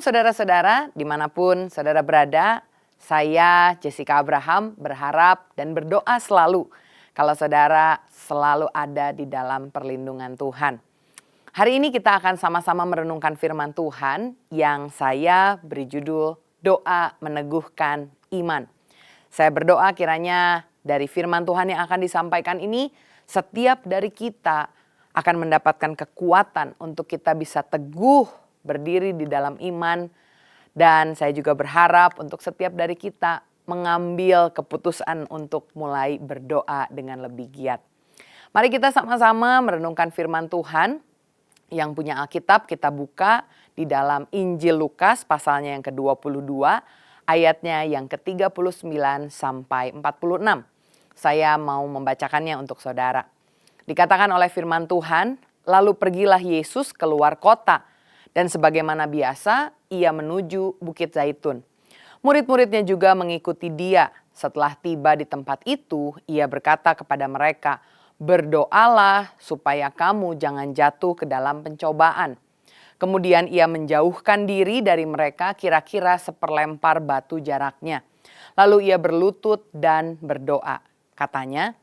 Shalom saudara-saudara, dimanapun saudara berada, saya Jessica Abraham berharap dan berdoa selalu kalau saudara selalu ada di dalam perlindungan Tuhan. Hari ini kita akan sama-sama merenungkan firman Tuhan yang saya beri judul Doa Meneguhkan Iman. Saya berdoa kiranya dari firman Tuhan yang akan disampaikan ini, setiap dari kita akan mendapatkan kekuatan untuk kita bisa teguh berdiri di dalam iman. Dan saya juga berharap untuk setiap dari kita mengambil keputusan untuk mulai berdoa dengan lebih giat. Mari kita sama-sama merenungkan firman Tuhan. Yang punya Alkitab kita buka di dalam Injil Lukas pasalnya yang ke-22, ayatnya yang ke-39 sampai 46. Saya mau membacakannya untuk saudara. Dikatakan oleh firman Tuhan, lalu pergilah Yesus keluar kota. Dan sebagaimana biasa, ia menuju Bukit Zaitun. Murid-muridnya juga mengikuti dia. Setelah tiba di tempat itu, ia berkata kepada mereka, "Berdoalah supaya kamu jangan jatuh ke dalam pencobaan." Kemudian ia menjauhkan diri dari mereka kira-kira seperlempar batu jaraknya. Lalu ia berlutut dan berdoa. Katanya,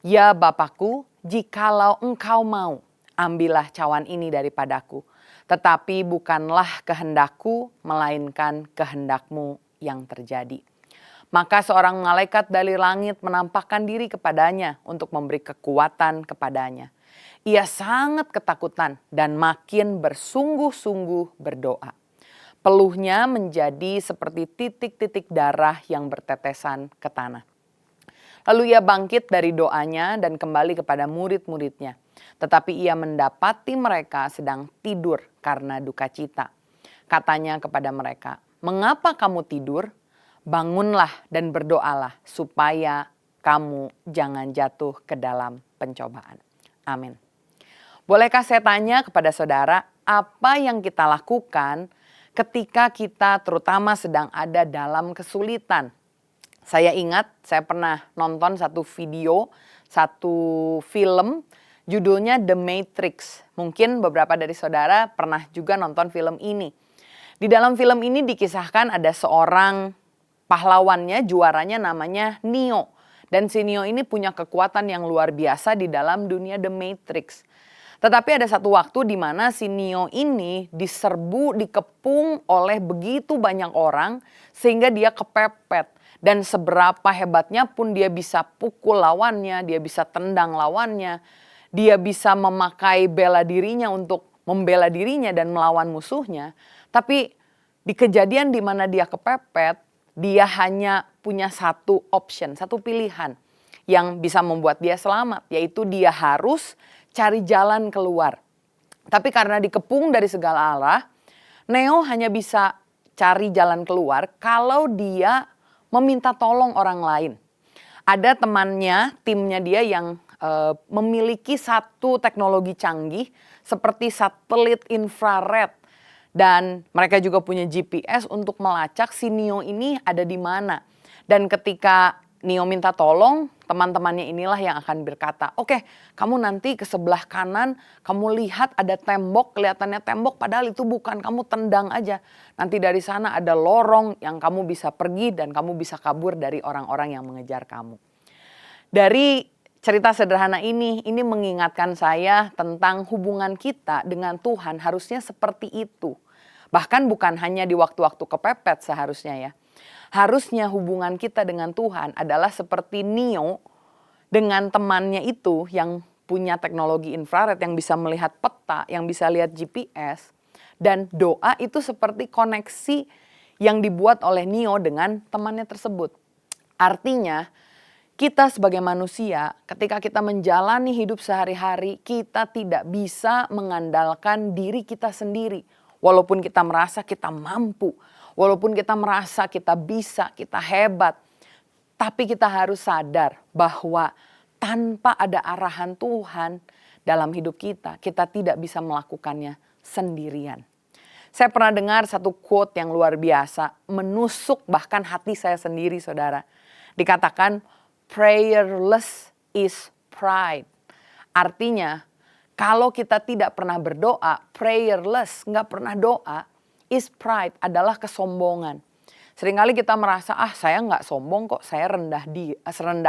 "Ya Bapakku, jikalau engkau mau, ambillah cawan ini daripadaku. Tetapi bukanlah kehendakku, melainkan kehendakmu yang terjadi." Maka seorang malaikat dari langit menampakkan diri kepadanya untuk memberi kekuatan kepadanya. Ia sangat ketakutan dan makin bersungguh-sungguh berdoa. Peluhnya menjadi seperti titik-titik darah yang bertetesan ke tanah. Lalu ia bangkit dari doanya dan kembali kepada murid-muridnya. Tetapi ia mendapati mereka sedang tidur karena duka cita. Katanya kepada mereka, "Mengapa kamu tidur? Bangunlah dan berdoalah supaya kamu jangan jatuh ke dalam pencobaan." Amin. Bolehkah saya tanya kepada saudara, apa yang kita lakukan ketika kita terutama sedang ada dalam kesulitan? Saya ingat saya pernah nonton satu video, satu film judulnya The Matrix. Mungkin beberapa dari saudara pernah juga nonton film ini. Di dalam film ini dikisahkan ada seorang pahlawannya, juaranya namanya Neo. Dan si Neo ini punya kekuatan yang luar biasa di dalam dunia The Matrix. Tetapi ada satu waktu di mana si Neo ini diserbu, dikepung oleh begitu banyak orang sehingga dia kepepet. Dan seberapa hebatnya pun dia bisa pukul lawannya, dia bisa tendang lawannya, dia bisa memakai bela dirinya untuk membela dirinya dan melawan musuhnya. Tapi di kejadian di mana dia kepepet, dia hanya punya satu option, satu pilihan yang bisa membuat dia selamat, yaitu dia harus cari jalan keluar. Tapi karena dikepung dari segala arah, Neo hanya bisa cari jalan keluar kalau dia meminta tolong orang lain. Ada temannya, timnya dia yang memiliki satu teknologi canggih seperti satelit infrared. Dan mereka juga punya GPS untuk melacak si Neo ini ada di mana. Dan ketika Neo minta tolong, teman-temannya inilah yang akan berkata, "Oke, kamu nanti ke sebelah kanan, kamu lihat ada tembok, kelihatannya tembok padahal itu bukan, kamu tendang aja. Nanti dari sana ada lorong yang kamu bisa pergi dan kamu bisa kabur dari orang-orang yang mengejar kamu." Dari cerita sederhana ini mengingatkan saya tentang hubungan kita dengan Tuhan harusnya seperti itu. Bahkan bukan hanya di waktu-waktu kepepet seharusnya ya. Harusnya hubungan kita dengan Tuhan adalah seperti Neo dengan temannya itu yang punya teknologi infrared, yang bisa melihat peta, yang bisa lihat GPS. Dan doa itu seperti koneksi yang dibuat oleh Neo dengan temannya tersebut. Artinya kita sebagai manusia ketika kita menjalani hidup sehari-hari, kita tidak bisa mengandalkan diri kita sendiri. Walaupun kita merasa kita mampu, walaupun kita merasa kita bisa, kita hebat. Tapi kita harus sadar bahwa tanpa ada arahan Tuhan dalam hidup kita, kita tidak bisa melakukannya sendirian. Saya pernah dengar satu quote yang luar biasa, menusuk bahkan hati saya sendiri saudara. Dikatakan, "Prayerless is pride." Artinya, kalau kita tidak pernah berdoa, prayerless, nggak pernah doa, is pride, adalah kesombongan. Seringkali kita merasa, saya nggak sombong kok, saya rendah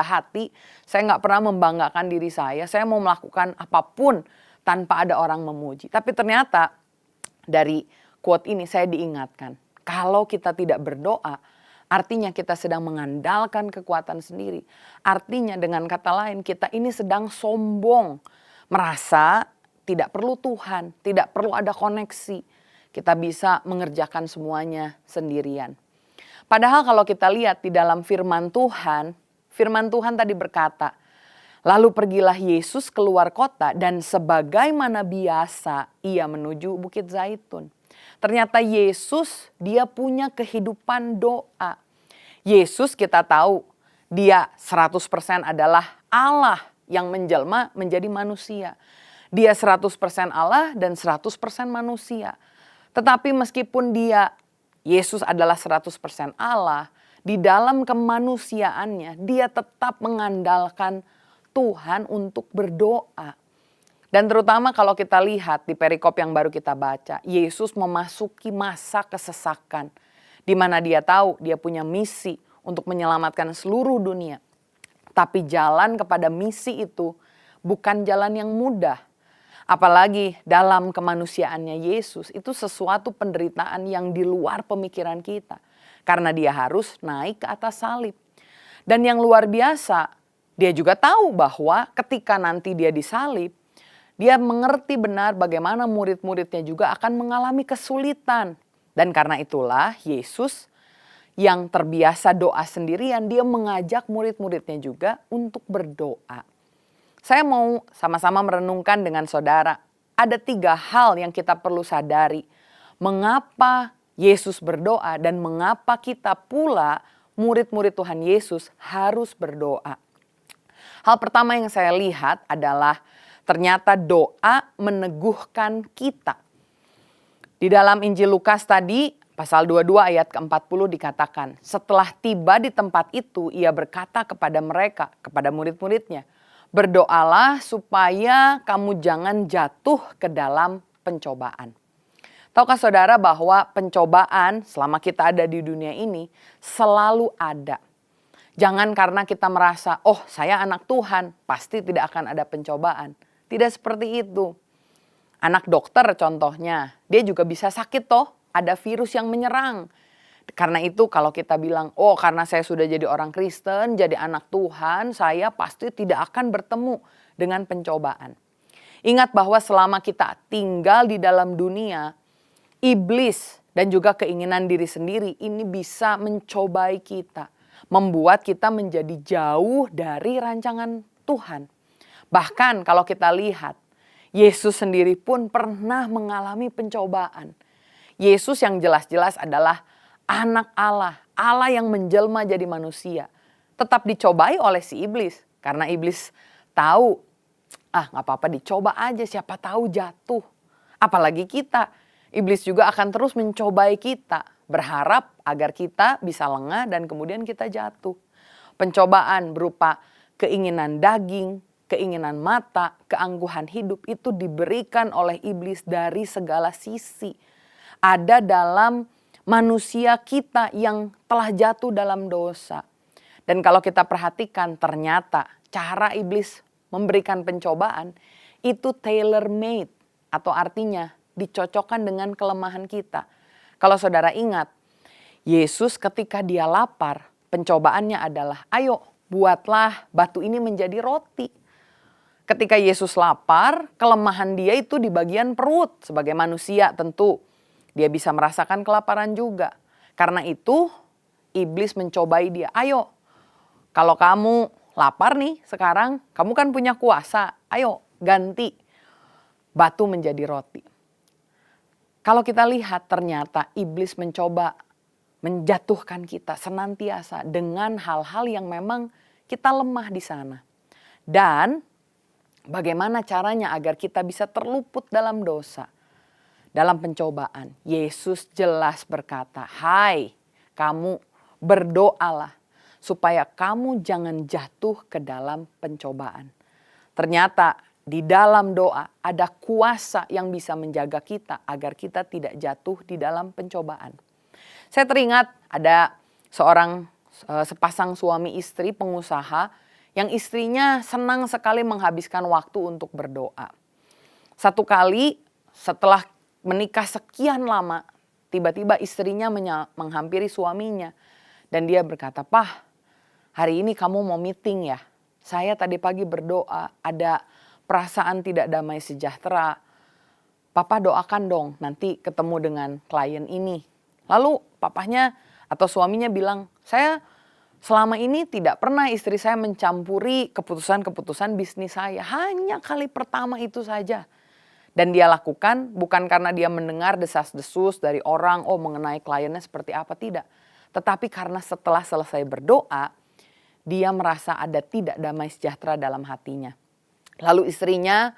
hati, saya nggak pernah membanggakan diri saya mau melakukan apapun tanpa ada orang memuji. Tapi ternyata dari quote ini saya diingatkan, kalau kita tidak berdoa, artinya kita sedang mengandalkan kekuatan sendiri. Artinya dengan kata lain kita ini sedang sombong, merasa tidak perlu Tuhan, tidak perlu ada koneksi. Kita bisa mengerjakan semuanya sendirian. Padahal kalau kita lihat di dalam firman Tuhan tadi berkata, lalu pergilah Yesus keluar kota dan sebagaimana biasa ia menuju Bukit Zaitun. Ternyata Yesus dia punya kehidupan doa. Yesus kita tahu dia 100% adalah Allah yang menjelma menjadi manusia. Dia 100% Allah dan 100% manusia. Tetapi meskipun Yesus adalah 100% Allah, di dalam kemanusiaannya dia tetap mengandalkan Tuhan untuk berdoa. Dan terutama kalau kita lihat di perikop yang baru kita baca, Yesus memasuki masa kesesakan, di mana dia tahu dia punya misi untuk menyelamatkan seluruh dunia. Tapi jalan kepada misi itu bukan jalan yang mudah. Apalagi dalam kemanusiaannya Yesus itu sesuatu penderitaan yang di luar pemikiran kita. Karena dia harus naik ke atas salib. Dan yang luar biasa, dia juga tahu bahwa ketika nanti dia disalib, dia mengerti benar bagaimana murid-muridnya juga akan mengalami kesulitan. Dan karena itulah Yesus yang terbiasa doa sendirian, dia mengajak murid-muridnya juga untuk berdoa. Saya mau sama-sama merenungkan dengan saudara. Ada 3 hal yang kita perlu sadari. Mengapa Yesus berdoa dan mengapa kita pula murid-murid Tuhan Yesus harus berdoa. Hal pertama yang saya lihat adalah ternyata doa meneguhkan kita. Di dalam Injil Lukas tadi pasal 22 ayat ke-40 dikatakan, setelah tiba di tempat itu ia berkata kepada mereka, kepada murid-muridnya, berdoalah supaya kamu jangan jatuh ke dalam pencobaan. Tahukah saudara bahwa pencobaan selama kita ada di dunia ini selalu ada. Jangan karena kita merasa, saya anak Tuhan, pasti tidak akan ada pencobaan. Tidak seperti itu. Anak dokter contohnya, dia juga bisa sakit ada virus yang menyerang. Karena itu kalau kita bilang, karena saya sudah jadi orang Kristen, jadi anak Tuhan, saya pasti tidak akan bertemu dengan pencobaan. Ingat bahwa selama kita tinggal di dalam dunia, iblis dan juga keinginan diri sendiri ini bisa mencobai kita. Membuat kita menjadi jauh dari rancangan Tuhan. Bahkan kalau kita lihat, Yesus sendiri pun pernah mengalami pencobaan. Yesus yang jelas-jelas adalah anak Allah, Allah yang menjelma jadi manusia, tetap dicobai oleh si iblis. Karena iblis tahu, gak apa-apa dicoba aja, siapa tahu jatuh. Apalagi kita, iblis juga akan terus mencobai kita, berharap agar kita bisa lengah dan kemudian kita jatuh. Pencobaan berupa keinginan daging, keinginan mata, keangkuhan hidup itu diberikan oleh iblis dari segala sisi. Ada dalam manusia kita yang telah jatuh dalam dosa. Dan kalau kita perhatikan ternyata cara iblis memberikan pencobaan itu tailor-made atau artinya dicocokkan dengan kelemahan kita. Kalau saudara ingat, Yesus ketika dia lapar, pencobaannya adalah ayo buatlah batu ini menjadi roti. Ketika Yesus lapar, kelemahan dia itu di bagian perut. Sebagai manusia tentu dia bisa merasakan kelaparan juga. Karena itu iblis mencobai dia. Ayo, kalau kamu lapar nih sekarang, kamu kan punya kuasa. Ayo ganti batu menjadi roti. Kalau kita lihat ternyata iblis mencoba menjatuhkan kita senantiasa dengan hal-hal yang memang kita lemah di sana. Dan bagaimana caranya agar kita bisa terluput dalam dosa? Dalam pencobaan, Yesus jelas berkata, hai kamu berdoalah supaya kamu jangan jatuh ke dalam pencobaan. Ternyata di dalam doa ada kuasa yang bisa menjaga kita agar kita tidak jatuh di dalam pencobaan. Saya teringat ada sepasang suami istri pengusaha yang istrinya senang sekali menghabiskan waktu untuk berdoa. Satu kali setelah menikah sekian lama, tiba-tiba istrinya menghampiri suaminya dan dia berkata, "Pah, hari ini kamu mau meeting ya? Saya tadi pagi berdoa, ada perasaan tidak damai sejahtera. Papa doakan dong nanti ketemu dengan klien ini." Lalu papahnya atau suaminya bilang, "Saya selama ini tidak pernah istri saya mencampuri keputusan-keputusan bisnis saya. Hanya kali pertama itu saja." Dan dia lakukan bukan karena dia mendengar desas-desus dari orang, mengenai kliennya seperti apa, tidak. Tetapi karena setelah selesai berdoa, dia merasa ada tidak damai sejahtera dalam hatinya. Lalu istrinya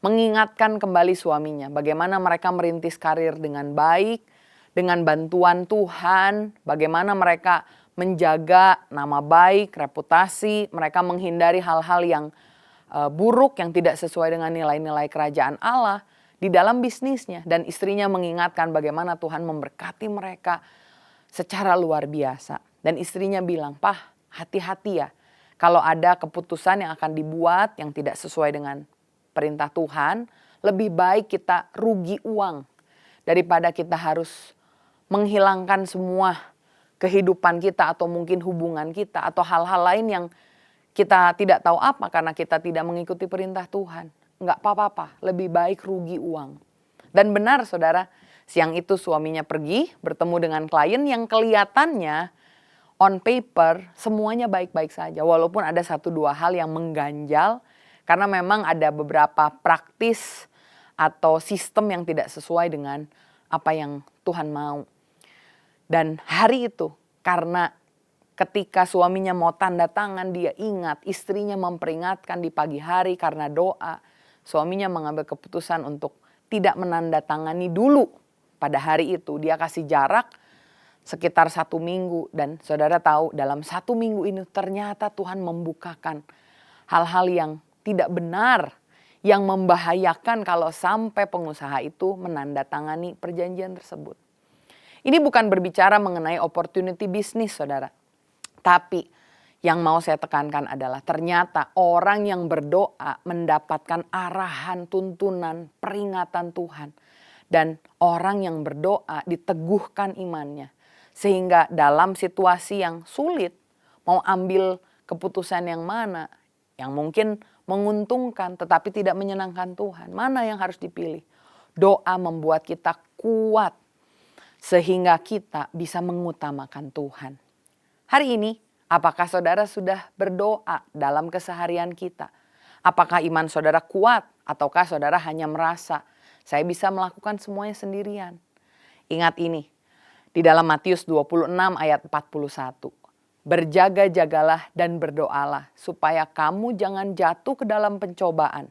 mengingatkan kembali suaminya bagaimana mereka merintis karir dengan baik, dengan bantuan Tuhan, bagaimana mereka menjaga nama baik, reputasi, mereka menghindari hal-hal yang buruk yang tidak sesuai dengan nilai-nilai kerajaan Allah di dalam bisnisnya. Dan istrinya mengingatkan bagaimana Tuhan memberkati mereka secara luar biasa. Dan istrinya bilang, "Pah, hati-hati ya kalau ada keputusan yang akan dibuat yang tidak sesuai dengan perintah Tuhan, lebih baik kita rugi uang daripada kita harus menghilangkan semua kehidupan kita atau mungkin hubungan kita atau hal-hal lain yang kita tidak tahu apa karena kita tidak mengikuti perintah Tuhan. Enggak apa-apa, lebih baik rugi uang." Dan benar saudara, siang itu suaminya pergi bertemu dengan klien yang kelihatannya on paper semuanya baik-baik saja. Walaupun ada 1-2 hal yang mengganjal karena memang ada beberapa praktis atau sistem yang tidak sesuai dengan apa yang Tuhan mau. Dan hari itu karena ketika suaminya mau tanda tangan, dia ingat istrinya memperingatkan di pagi hari karena doa. Suaminya mengambil keputusan untuk tidak menandatangani dulu pada hari itu. Dia kasih jarak sekitar 1 minggu. Dan saudara tahu dalam 1 minggu ini ternyata Tuhan membukakan hal-hal yang tidak benar. Yang membahayakan kalau sampai pengusaha itu menandatangani perjanjian tersebut. Ini bukan berbicara mengenai opportunity bisnis saudara. Tapi yang mau saya tekankan adalah ternyata orang yang berdoa mendapatkan arahan, tuntunan, peringatan Tuhan. Dan orang yang berdoa diteguhkan imannya. Sehingga dalam situasi yang sulit mau ambil keputusan yang mana, yang mungkin menguntungkan tetapi tidak menyenangkan Tuhan. Mana yang harus dipilih? Doa membuat kita kuat sehingga kita bisa mengutamakan Tuhan. Hari ini, apakah saudara sudah berdoa dalam keseharian kita? Apakah iman saudara kuat ataukah saudara hanya merasa saya bisa melakukan semuanya sendirian? Ingat ini, di dalam Matius 26 ayat 41. "Berjaga-jagalah dan berdoalah supaya kamu jangan jatuh ke dalam pencobaan.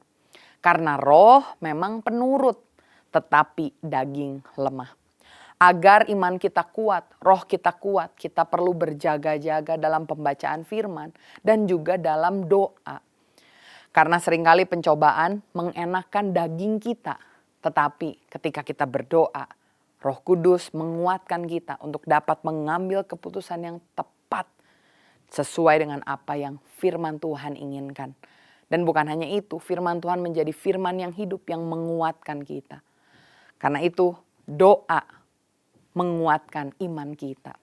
Karena roh memang penurut, tetapi daging lemah." Agar iman kita kuat, roh kita kuat, kita perlu berjaga-jaga dalam pembacaan firman dan juga dalam doa. Karena seringkali pencobaan mengenakan daging kita. Tetapi ketika kita berdoa, Roh Kudus menguatkan kita untuk dapat mengambil keputusan yang tepat sesuai dengan apa yang firman Tuhan inginkan. Dan bukan hanya itu, firman Tuhan menjadi firman yang hidup yang menguatkan kita. Karena itu doa menguatkan iman kita.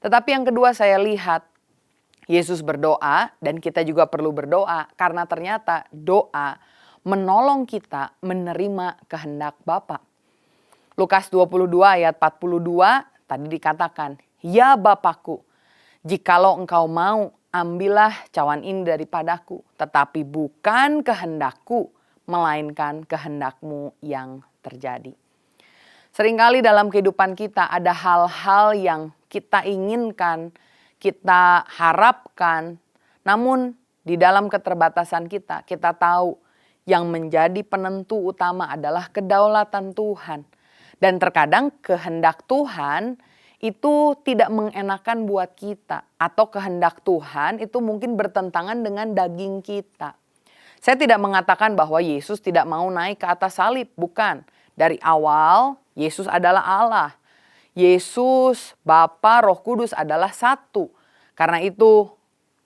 Tetapi yang kedua saya lihat Yesus berdoa dan kita juga perlu berdoa karena ternyata doa menolong kita menerima kehendak Bapa. Lukas 22 ayat 42 tadi dikatakan, "Ya Bapakku, jikalau engkau mau, ambillah cawan ini daripadaku, tetapi bukan kehendakku, melainkan kehendakmu yang terjadi." Seringkali dalam kehidupan kita ada hal-hal yang kita inginkan, kita harapkan, namun di dalam keterbatasan kita, kita tahu yang menjadi penentu utama adalah kedaulatan Tuhan. Dan terkadang kehendak Tuhan itu tidak mengenakan buat kita. Atau kehendak Tuhan itu mungkin bertentangan dengan daging kita. Saya tidak mengatakan bahwa Yesus tidak mau naik ke atas salib, bukan. Dari awal, Yesus adalah Allah. Yesus, Bapa, Roh Kudus adalah satu. Karena itu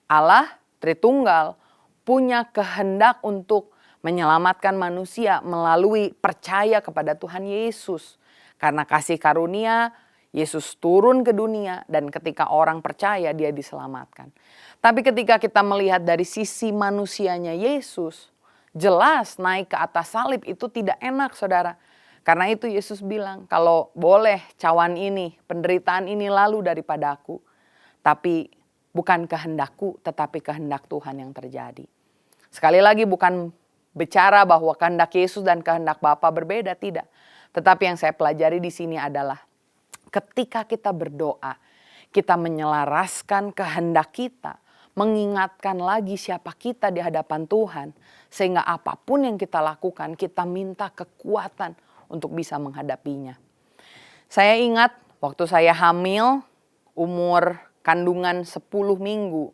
Allah Tritunggal punya kehendak untuk menyelamatkan manusia melalui percaya kepada Tuhan Yesus. Karena kasih karunia, Yesus turun ke dunia dan ketika orang percaya dia diselamatkan. Tapi ketika kita melihat dari sisi manusianya Yesus, jelas naik ke atas salib itu tidak enak saudara. Karena itu Yesus bilang, kalau boleh cawan ini, penderitaan ini lalu daripadaku. Tapi bukan kehendakku tetapi kehendak Tuhan yang terjadi. Sekali lagi bukan bicara bahwa kehendak Yesus dan kehendak Bapa berbeda, tidak. Tetapi yang saya pelajari di sini adalah ketika kita berdoa, kita menyelaraskan kehendak kita, mengingatkan lagi siapa kita di hadapan Tuhan. Sehingga apapun yang kita lakukan, kita minta kekuatan untuk bisa menghadapinya. Saya ingat waktu saya hamil, umur kandungan 10 minggu.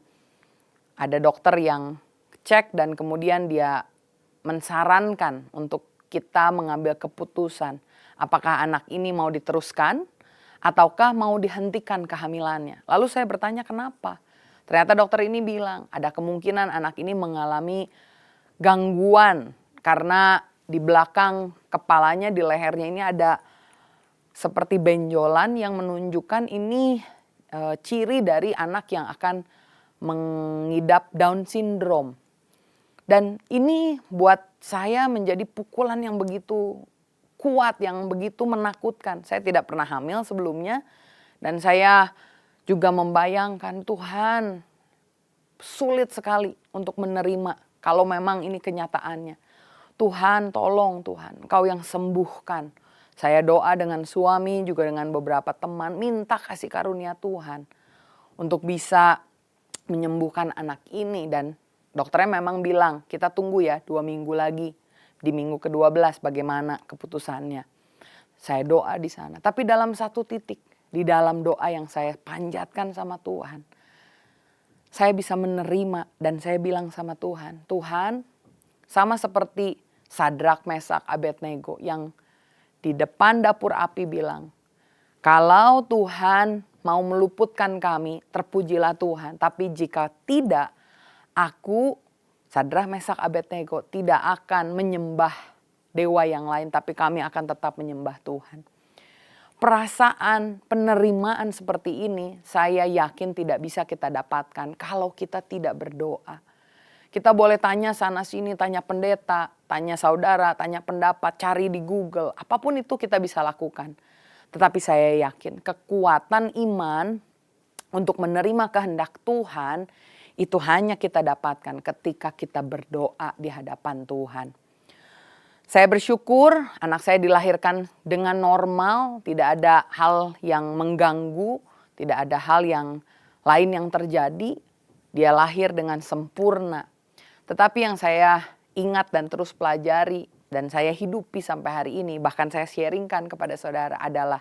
Ada dokter yang cek dan kemudian dia mensarankan untuk kita mengambil keputusan. Apakah anak ini mau diteruskan ataukah mau dihentikan kehamilannya. Lalu saya bertanya kenapa? Ternyata dokter ini bilang ada kemungkinan anak ini mengalami gangguan karena di belakang kepalanya, di lehernya ini ada seperti benjolan yang menunjukkan ini ciri dari anak yang akan mengidap Down syndrome. Dan ini buat saya menjadi pukulan yang begitu kuat, yang begitu menakutkan. Saya tidak pernah hamil sebelumnya dan saya juga membayangkan Tuhan sulit sekali untuk menerima kalau memang ini kenyataannya. Tuhan tolong Tuhan, Engkau yang sembuhkan. Saya doa dengan suami juga dengan beberapa teman minta kasih karunia Tuhan untuk bisa menyembuhkan anak ini. Dan dokternya memang bilang kita tunggu ya 2 minggu lagi. Di minggu ke-12 bagaimana keputusannya. Saya doa di sana. Tapi dalam satu titik, di dalam doa yang saya panjatkan sama Tuhan, saya bisa menerima dan saya bilang sama Tuhan, Tuhan sama seperti Sadrak, Mesak, Abednego yang di depan dapur api bilang, kalau Tuhan mau meluputkan kami, terpujilah Tuhan. Tapi jika tidak, aku Sadrak, Mesak, Abednego tidak akan menyembah dewa yang lain, tapi kami akan tetap menyembah Tuhan. Perasaan penerimaan seperti ini saya yakin tidak bisa kita dapatkan kalau kita tidak berdoa. Kita boleh tanya sana sini, tanya pendeta, tanya saudara, tanya pendapat, cari di Google, apapun itu kita bisa lakukan. Tetapi saya yakin kekuatan iman untuk menerima kehendak Tuhan itu hanya kita dapatkan ketika kita berdoa di hadapan Tuhan. Saya bersyukur anak saya dilahirkan dengan normal, tidak ada hal yang mengganggu, tidak ada hal yang lain yang terjadi. Dia lahir dengan sempurna. Tetapi yang saya ingat dan terus pelajari dan saya hidupi sampai hari ini, bahkan saya sharingkan kepada saudara adalah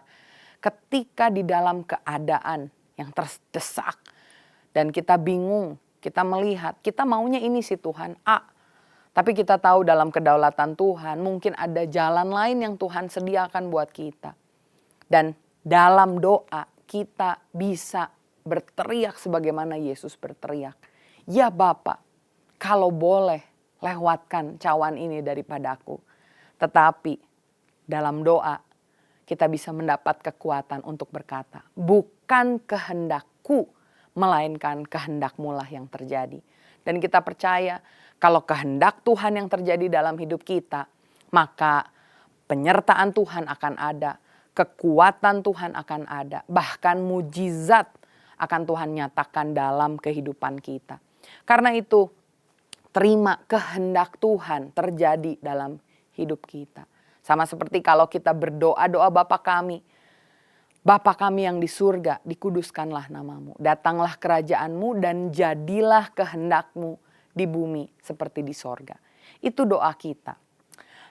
ketika di dalam keadaan yang terdesak dan kita bingung, kita melihat, kita maunya ini sih Tuhan, A. Tapi kita tahu dalam kedaulatan Tuhan mungkin ada jalan lain yang Tuhan sediakan buat kita. Dan dalam doa kita bisa berteriak sebagaimana Yesus berteriak. Ya Bapa, kalau boleh lewatkan cawan ini daripadaku. Tetapi dalam doa kita bisa mendapat kekuatan untuk berkata, bukan kehendakku, melainkan kehendak-Mu lah yang terjadi. Dan kita percaya kalau kehendak Tuhan yang terjadi dalam hidup kita, maka penyertaan Tuhan akan ada, kekuatan Tuhan akan ada, bahkan mujizat akan Tuhan nyatakan dalam kehidupan kita. Karena itu, terima kehendak Tuhan terjadi dalam hidup kita. Sama seperti kalau kita berdoa, doa Bapa kami. Bapa kami yang di surga, dikuduskanlah namamu. Datanglah kerajaanmu dan jadilah kehendakmu di bumi seperti di sorga. Itu doa kita.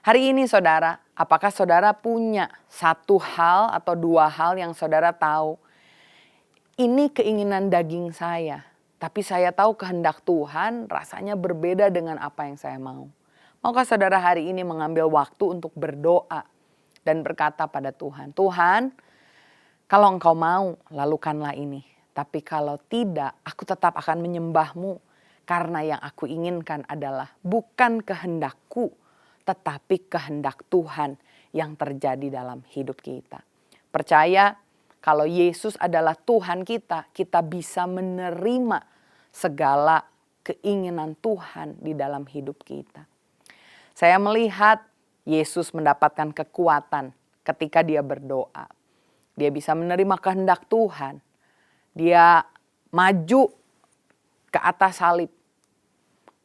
Hari ini saudara, apakah saudara punya satu hal atau dua hal yang saudara tahu? Ini keinginan daging saya. Tapi saya tahu kehendak Tuhan rasanya berbeda dengan apa yang saya mau. Maukah saudara hari ini mengambil waktu untuk berdoa dan berkata pada Tuhan, Tuhan, kalau Engkau mau, lakukanlah ini. Tapi kalau tidak, aku tetap akan menyembah-Mu. Karena yang aku inginkan adalah bukan kehendakku, tetapi kehendak Tuhan yang terjadi dalam hidup kita. Percaya kalau Yesus adalah Tuhan kita, kita bisa menerima segala keinginan Tuhan di dalam hidup kita. Saya melihat Yesus mendapatkan kekuatan ketika dia berdoa. Dia bisa menerima kehendak Tuhan. Dia maju ke atas salib.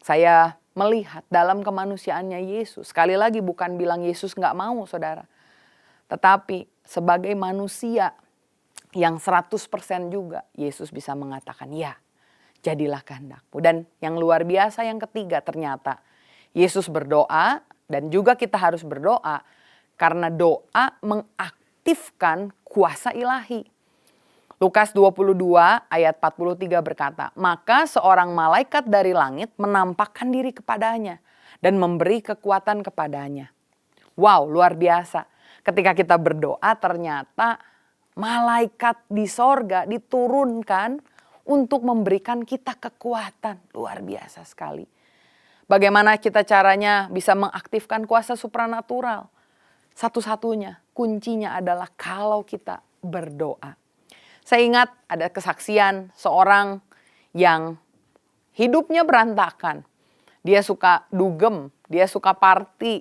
Saya melihat dalam kemanusiaannya Yesus. Sekali lagi bukan bilang Yesus gak mau saudara. Tetapi sebagai manusia yang 100% juga Yesus bisa mengatakan ya, jadilah kehendakmu. Dan yang luar biasa yang ketiga ternyata Yesus berdoa dan juga kita harus berdoa karena doa mengaktifkan kuasa ilahi. Lukas 22 ayat 43 berkata, maka seorang malaikat dari langit menampakkan diri kepadanya dan memberi kekuatan kepadanya. Wow, luar biasa. Ketika kita berdoa ternyata malaikat di sorga diturunkan untuk memberikan kita kekuatan. Luar biasa sekali. Bagaimana kita caranya bisa mengaktifkan kuasa supranatural? Satu-satunya kuncinya adalah kalau kita berdoa. Saya ingat ada kesaksian seorang yang hidupnya berantakan. Dia suka dugem, dia suka party.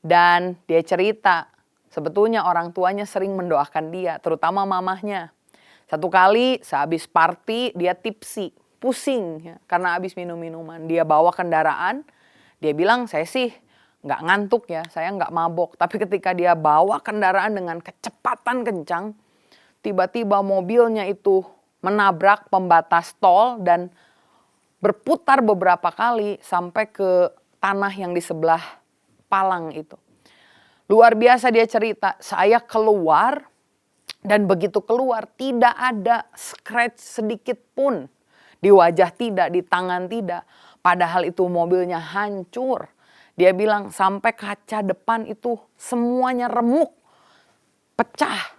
Dan dia cerita sebetulnya orang tuanya sering mendoakan dia, terutama mamahnya. Satu kali sehabis party dia tipsi, pusing ya, karena habis minum-minuman. Dia bawa kendaraan, dia bilang saya sih nggak ngantuk ya, saya nggak mabok. Tapi ketika dia bawa kendaraan dengan kecepatan kencang, tiba-tiba mobilnya itu menabrak pembatas tol dan berputar beberapa kali sampai ke tanah yang di sebelah palang itu. Luar biasa dia cerita, saya keluar dan begitu keluar tidak ada scratch sedikit pun. Di wajah tidak, di tangan tidak. Padahal itu mobilnya hancur. Dia bilang sampai kaca depan itu semuanya remuk, pecah.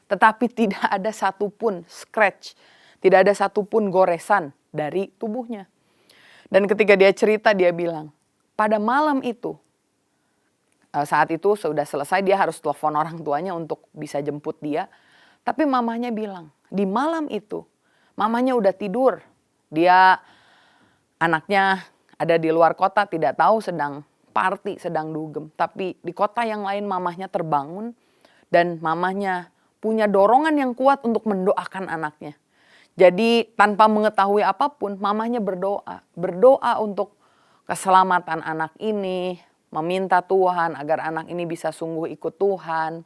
Tetapi tidak ada satupun scratch, tidak ada satupun goresan dari tubuhnya. Dan ketika dia cerita dia bilang, pada malam itu, saat itu sudah selesai dia harus telepon orang tuanya untuk bisa jemput dia. Tapi mamanya bilang, di malam itu mamanya udah tidur. Dia anaknya ada di luar kota tidak tahu sedang party, sedang dugem. Tapi di kota yang lain mamahnya terbangun dan mamahnya punya dorongan yang kuat untuk mendoakan anaknya. Jadi tanpa mengetahui apapun, mamahnya berdoa. Berdoa untuk keselamatan anak ini, meminta Tuhan agar anak ini bisa sungguh ikut Tuhan.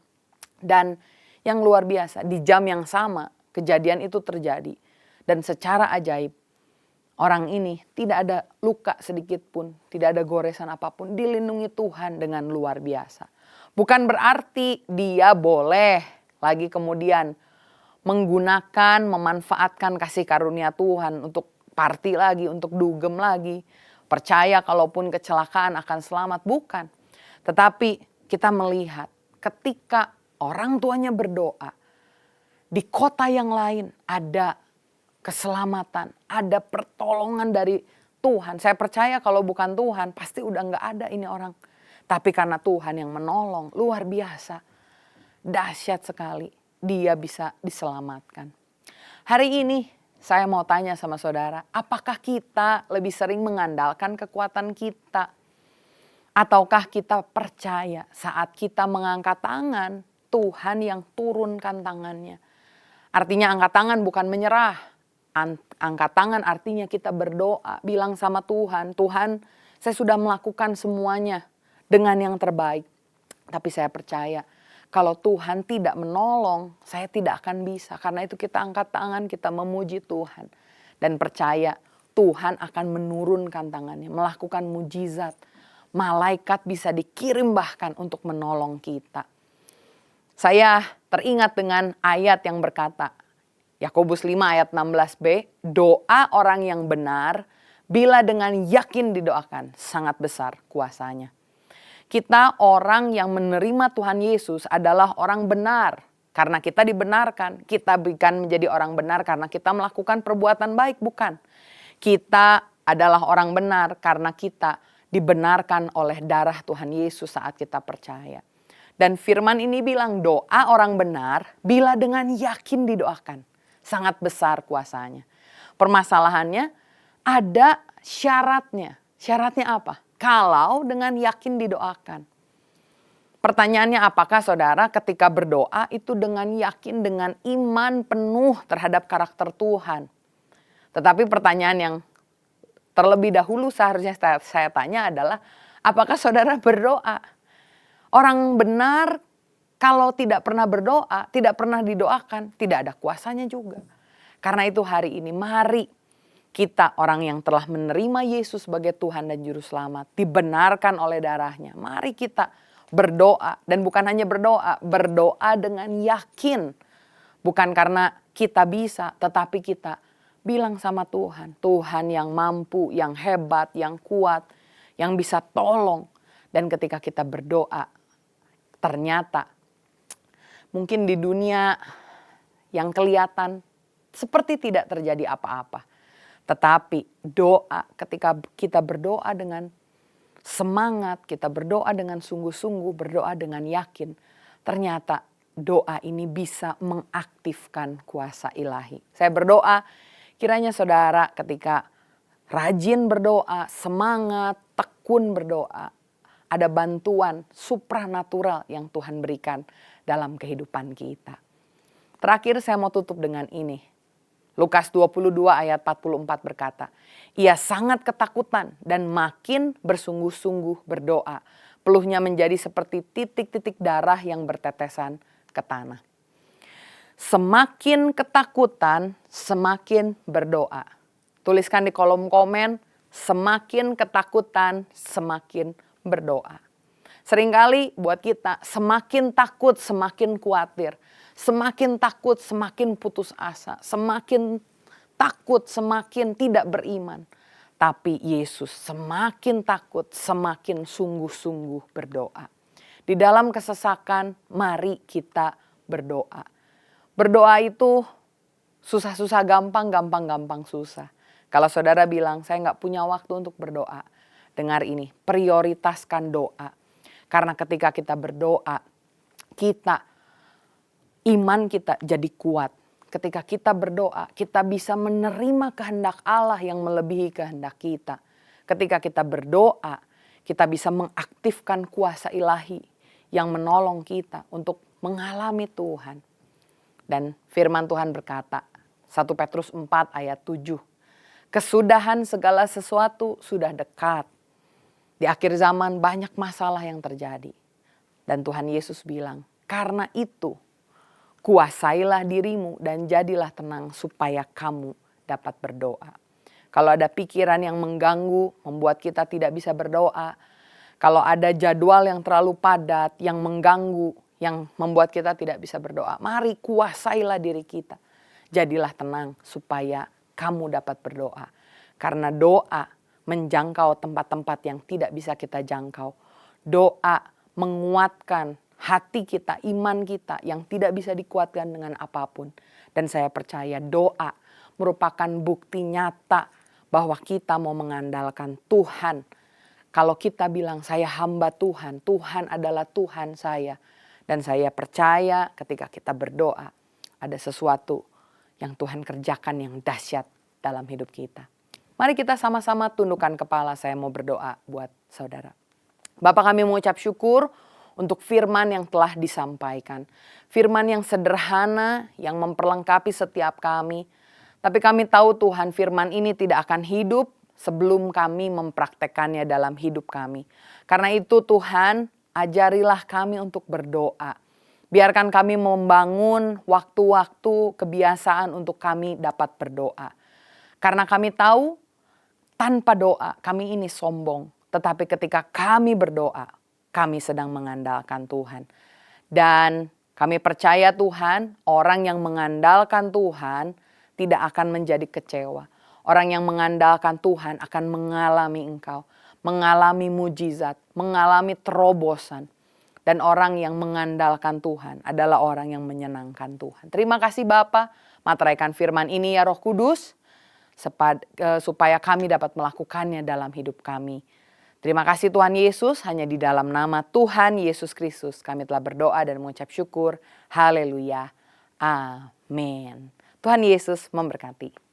Dan yang luar biasa, di jam yang sama kejadian itu terjadi. Dan secara ajaib, orang ini tidak ada luka sedikit pun, tidak ada goresan apapun, dilindungi Tuhan dengan luar biasa. Bukan berarti dia boleh lagi kemudian menggunakan, memanfaatkan kasih karunia Tuhan untuk party lagi, untuk dugem lagi. Percaya kalaupun kecelakaan akan selamat, bukan. Tetapi kita melihat ketika orang tuanya berdoa, di kota yang lain ada keselamatan, ada pertolongan dari Tuhan. Saya percaya kalau bukan Tuhan pasti udah gak ada ini orang. Tapi karena Tuhan yang menolong, luar biasa. Dahsyat sekali, dia bisa diselamatkan. Hari ini saya mau tanya sama saudara, apakah kita lebih sering mengandalkan kekuatan kita? Ataukah kita percaya saat kita mengangkat tangan, Tuhan yang turunkan tangannya? Artinya angkat tangan bukan menyerah. Angkat tangan artinya kita berdoa, bilang sama Tuhan, Tuhan saya sudah melakukan semuanya dengan yang terbaik. Tapi saya percaya, kalau Tuhan tidak menolong, saya tidak akan bisa. Karena itu kita angkat tangan, kita memuji Tuhan. Dan percaya Tuhan akan menurunkan tangannya, melakukan mujizat. Malaikat bisa dikirim bahkan untuk menolong kita. Saya teringat dengan ayat yang berkata, Yakobus 5 ayat 16b, doa orang yang benar bila dengan yakin didoakan sangat besar kuasanya. Kita orang yang menerima Tuhan Yesus adalah orang benar. Karena kita dibenarkan, kita bukan menjadi orang benar karena kita melakukan perbuatan baik, bukan. Kita adalah orang benar karena kita dibenarkan oleh darah Tuhan Yesus saat kita percaya. Dan firman ini bilang doa orang benar bila dengan yakin didoakan. Sangat besar kuasanya. Permasalahannya ada syaratnya. Syaratnya apa? Kalau dengan yakin didoakan. Pertanyaannya apakah saudara ketika berdoa itu dengan yakin, dengan iman penuh terhadap karakter Tuhan. Tetapi pertanyaan yang terlebih dahulu seharusnya saya tanya adalah apakah saudara berdoa? Orang benar kalau tidak pernah berdoa, tidak pernah didoakan, tidak ada kuasanya juga. Karena itu hari ini mari kita orang yang telah menerima Yesus sebagai Tuhan dan Juru Selamat, dibenarkan oleh darahnya. Mari kita berdoa, dan bukan hanya berdoa, berdoa dengan yakin. Bukan karena kita bisa, tetapi kita bilang sama Tuhan, Tuhan yang mampu, yang hebat, yang kuat, yang bisa tolong. Dan ketika kita berdoa, ternyata mungkin di dunia yang kelihatan seperti tidak terjadi apa-apa. Tetapi doa, ketika kita berdoa dengan semangat, kita berdoa dengan sungguh-sungguh, berdoa dengan yakin, ternyata doa ini bisa mengaktifkan kuasa ilahi. Saya berdoa, kiranya saudara ketika rajin berdoa, semangat, tekun berdoa, ada bantuan supranatural yang Tuhan berikan dalam kehidupan kita. Terakhir saya mau tutup dengan ini. Lukas 22 ayat 44 berkata, ia sangat ketakutan dan makin bersungguh-sungguh berdoa. Peluhnya menjadi seperti titik-titik darah yang bertetesan ke tanah. Semakin ketakutan, semakin berdoa. Tuliskan di kolom komen, semakin ketakutan, semakin berdoa. Seringkali buat kita semakin takut, semakin khawatir. Semakin takut, semakin putus asa. Semakin takut, semakin tidak beriman. Tapi Yesus semakin takut, semakin sungguh-sungguh berdoa. Di dalam kesesakan, mari kita berdoa. Berdoa itu susah-susah gampang, gampang-gampang susah. Kalau saudara bilang, saya nggak punya waktu untuk berdoa. Dengar ini, prioritaskan doa. Karena ketika kita berdoa, iman kita jadi kuat. Ketika kita berdoa, kita bisa menerima kehendak Allah yang melebihi kehendak kita. Ketika kita berdoa, kita bisa mengaktifkan kuasa ilahi yang menolong kita untuk mengalami Tuhan. Dan firman Tuhan berkata, 1 Petrus 4 ayat 7. Kesudahan segala sesuatu sudah dekat. Di akhir zaman banyak masalah yang terjadi. Dan Tuhan Yesus bilang, karena itu kuasailah dirimu dan jadilah tenang supaya kamu dapat berdoa. Kalau ada pikiran yang mengganggu, membuat kita tidak bisa berdoa. Kalau ada jadwal yang terlalu padat, yang mengganggu, yang membuat kita tidak bisa berdoa. Mari kuasailah diri kita. Jadilah tenang supaya kamu dapat berdoa. Karena doa menjangkau tempat-tempat yang tidak bisa kita jangkau. Doa menguatkan hati kita, iman kita yang tidak bisa dikuatkan dengan apapun. Dan saya percaya doa merupakan bukti nyata bahwa kita mau mengandalkan Tuhan. Kalau kita bilang saya hamba Tuhan, Tuhan adalah Tuhan saya. Dan saya percaya ketika kita berdoa ada sesuatu yang Tuhan kerjakan yang dahsyat dalam hidup kita. Mari kita sama-sama tundukkan kepala, saya mau berdoa buat saudara. Bapa, kami mengucap syukur untuk firman yang telah disampaikan. Firman yang sederhana, yang memperlengkapi setiap kami. Tapi kami tahu Tuhan, firman ini tidak akan hidup sebelum kami mempraktekannya dalam hidup kami. Karena itu Tuhan, ajarilah kami untuk berdoa. Biarkan kami membangun waktu-waktu kebiasaan untuk kami dapat berdoa. Karena kami tahu tanpa doa kami ini sombong. Tetapi ketika kami berdoa, kami sedang mengandalkan Tuhan. Dan Kami percaya Tuhan, orang yang mengandalkan Tuhan tidak akan menjadi kecewa. Orang yang mengandalkan Tuhan akan mengalami Engkau, mengalami mujizat, mengalami terobosan. Dan orang yang mengandalkan Tuhan adalah orang yang menyenangkan Tuhan. Terima kasih Bapa, materaikan firman ini ya Roh Kudus, supaya kami dapat melakukannya dalam hidup kami. Terima kasih Tuhan Yesus, hanya di dalam nama Tuhan Yesus Kristus kami telah berdoa dan mengucap syukur. Haleluya. Amin. Tuhan Yesus memberkati.